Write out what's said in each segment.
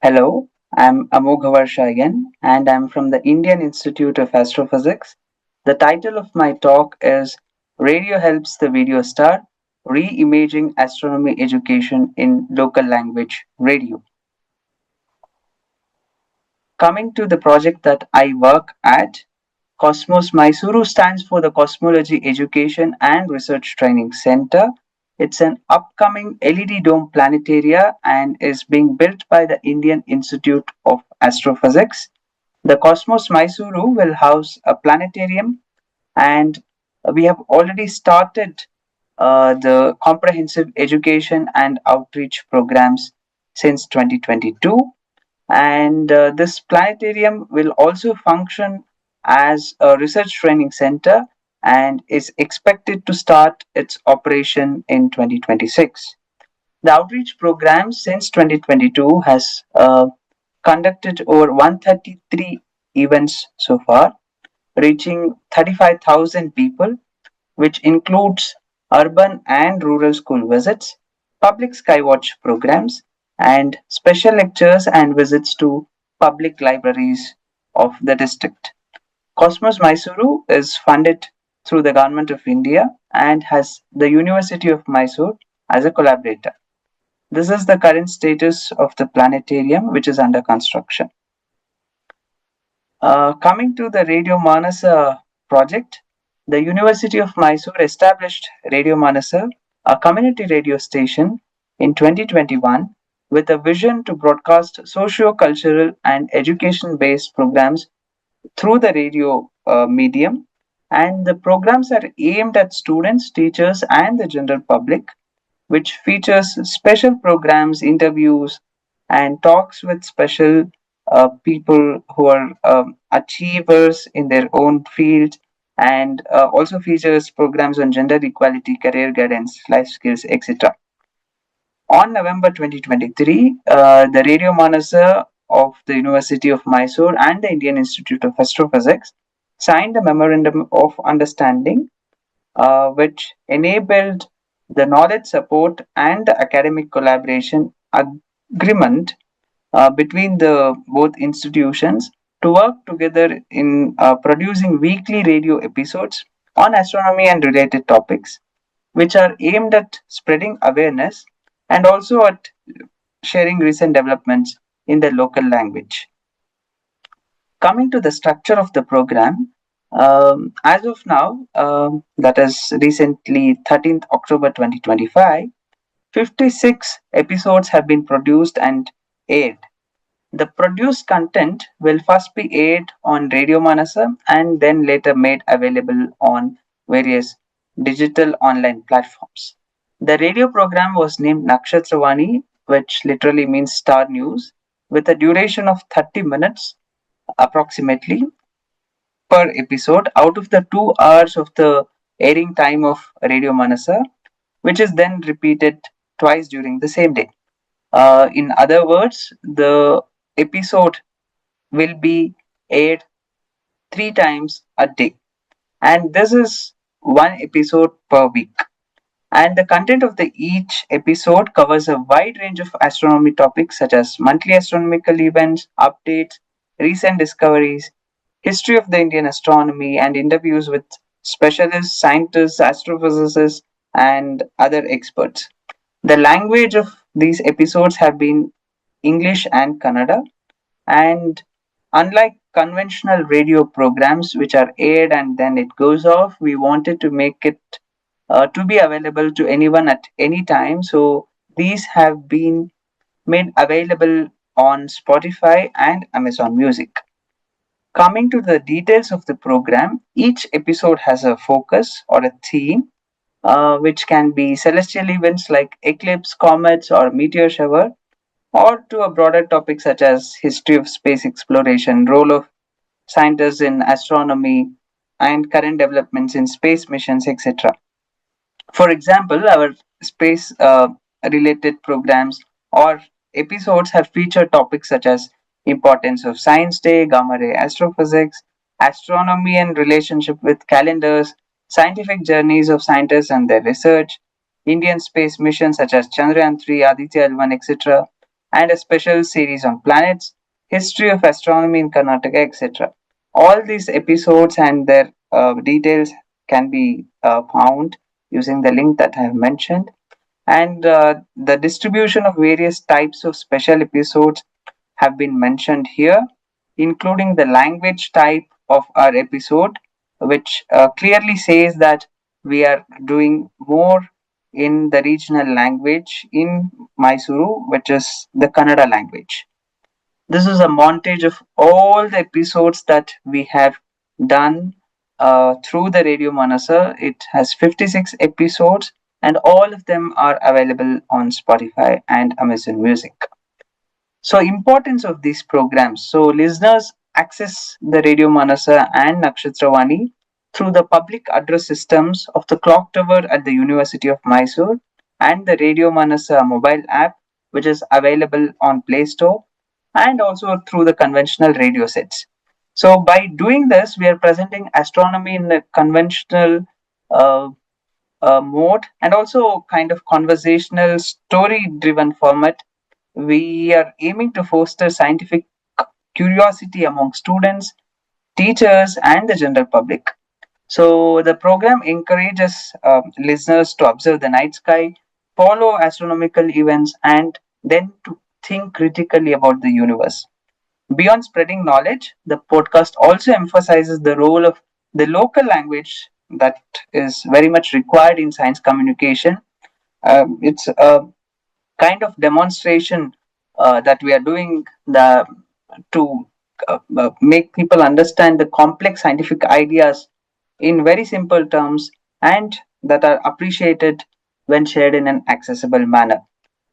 Hello, I'm Amoghavarsha N, and I'm from the Indian Institute of Astrophysics. The title of my talk is Radio Helps the Video Star Reimaging Astronomy Education in Local Language Radio. Coming to the project that I work at, COSMOS-Mysuru stands for the Cosmology Education and Research Training Center. It's an upcoming LED dome planetaria and is being built by the Indian Institute of Astrophysics. The COSMOS-Mysuru will house a planetarium, and we have already started the comprehensive education and outreach programs since 2022. And this planetarium will also function as a research training center and is expected to start its operation in 2026. The outreach program since 2022 has conducted over 133 events so far, reaching 35,000 people, which includes urban and rural school visits, public skywatch programs, and special lectures and visits to public libraries of the district. Cosmos Mysuru is funded through the Government of India and has the University of Mysore as a collaborator. This is the current status of the planetarium, which is under construction. Coming to the Radio Manasa project, the University of Mysore established Radio Manasa, a community radio station, in 2021 with a vision to broadcast socio-cultural and education-based programs through the radio medium. And the programs are aimed at students, teachers, and the general public, which features special programs, interviews, and talks with special people who are achievers in their own field, and also features programs on gender equality, career guidance, life skills, etc. On November 2023, the Radio Manasa of the University of Mysore and the Indian Institute of Astrophysics signed a memorandum of understanding which enabled the knowledge support and the academic collaboration agreement between the both institutions to work together in producing weekly radio episodes on astronomy and related topics, which are aimed at spreading awareness and also at sharing recent developments in the local language. Coming to the structure of the program, as of now, that is recently 13th October 2025, 56 episodes have been produced and aired. The produced content will first be aired on Radio Manasa and then later made available on various digital online platforms. The radio program was named Nakshatravani, which literally means star news, with a duration of 30 minutes approximately per episode out of the 2 hours of the airing time of Radio Manasa, which is then repeated twice during the same day. In other words, the episode will be aired 3 times a day, and this is one episode per week. And the content of the each episode covers a wide range of astronomy topics such as monthly astronomical events, updates, recent discoveries, history of the Indian astronomy, and interviews with specialists, scientists, astrophysicists, and other experts. The language of these episodes have been English and Kannada, and unlike conventional radio programs which are aired and then it goes off, we wanted to make it to be available to anyone at any time. So these have been made available on Spotify and Amazon Music. Coming to the details of the program, each episode has a focus or a theme, which can be celestial events like eclipse, comets, or meteor shower, or to a broader topic such as history of space exploration, role of scientists in astronomy, and current developments in space missions, etc. For example, our space related programs or episodes have featured topics such as importance of science day, gamma ray astrophysics, astronomy and relationship with calendars, scientific journeys of scientists and their research, Indian space missions such as Chandrayaan 3, Aditya L1, etc., and a special series on planets, history of astronomy in Karnataka, etc. All these episodes and their details can be found using the link that I have mentioned. And the distribution of various types of special episodes have been mentioned here, including the language type of our episode, which clearly says that we are doing more in the regional language in Mysuru, which is the Kannada language. This is a montage of all the episodes that we have done through the Radio Manasa. It has 56 episodes, and all of them are available on Spotify and Amazon Music. So, importance of these programs. So, listeners access the Radio Manasa and Nakshatravani through the public address systems of the clock tower at the University of Mysore and the Radio Manasa mobile app, which is available on Play Store, and also through the conventional radio sets. So, by doing this, we are presenting astronomy in a conventional uh, mode and also kind of conversational, story driven format. We are aiming to foster scientific curiosity among students, teachers, and the general public. So, the program encourages listeners to observe the night sky, follow astronomical events, and then to think critically about the universe. Beyond spreading knowledge, the podcast also emphasizes the role of the local language that is very much required in science communication. It's a kind of demonstration that we are doing to make people understand the complex scientific ideas in very simple terms and that are appreciated when shared in an accessible manner.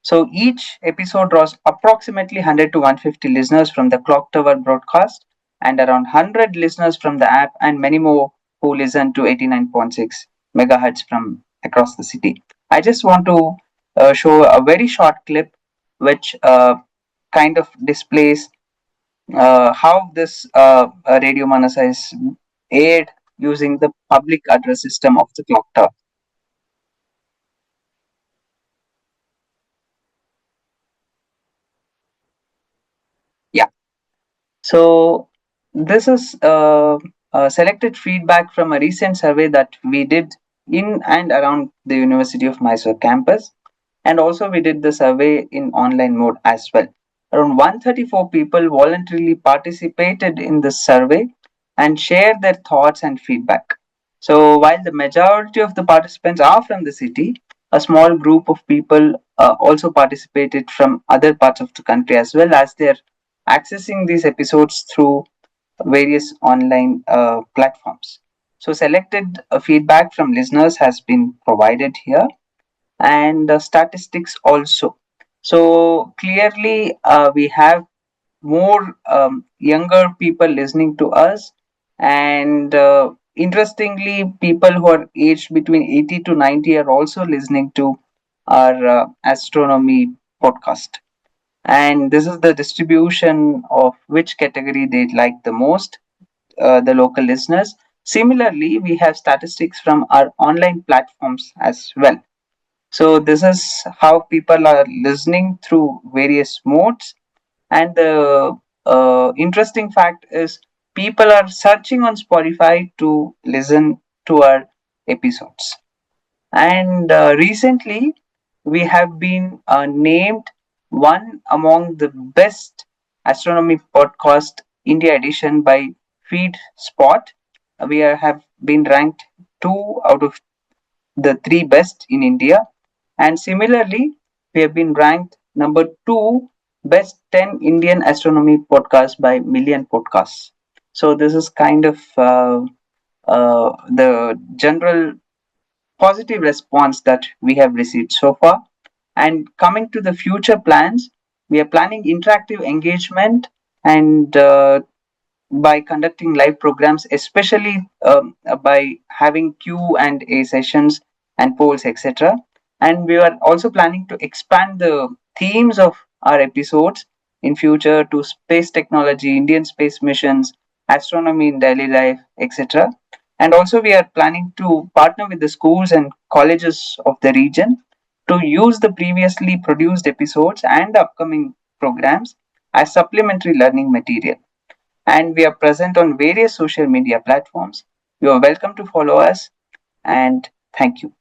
So each episode draws approximately 100 to 150 listeners from the Clock Tower broadcast and around 100 listeners from the app and many more who listen to 89.6 megahertz from across the city. I just want to show a very short clip which kind of displays how this Radio Manasa is aired using the public address system of the clock tower. Yeah. So this is selected feedback from a recent survey that we did in and around the University of Mysore campus, and also we did the survey in online mode as well. Around 134 people voluntarily participated in this survey and shared their thoughts and feedback. So while the majority of the participants are from the city, a small group of people also participated from other parts of the country as well, as they're accessing these episodes through various online platforms. So, selected feedback from listeners has been provided here, and statistics also. So, clearly, we have more younger people listening to us, and interestingly, people who are aged between 80 to 90 are also listening to our astronomy podcast, and this is the distribution of which category they like the most, the local listeners. Similarly, we have statistics from our online platforms as well. So this is how people are listening through various modes, and the interesting fact is people are searching on Spotify to listen to our episodes. And recently, we have been named one among the best astronomy podcast India edition by Feed Spot. Have been ranked two out of the three best in India. And similarly, we have been ranked number two best 10 Indian astronomy podcasts by Million Podcasts. So this is kind of the general positive response that we have received so far. And coming to the future plans, we are planning interactive engagement and by conducting live programs, especially by having Q&A sessions and polls, etc. And we are also planning to expand the themes of our episodes in future to space technology, Indian space missions, astronomy in daily life, etc. And also, we are planning to partner with the schools and colleges of the region to use the previously produced episodes and the upcoming programs as supplementary learning material. And we are present on various social media platforms. You are welcome to follow us, and thank you.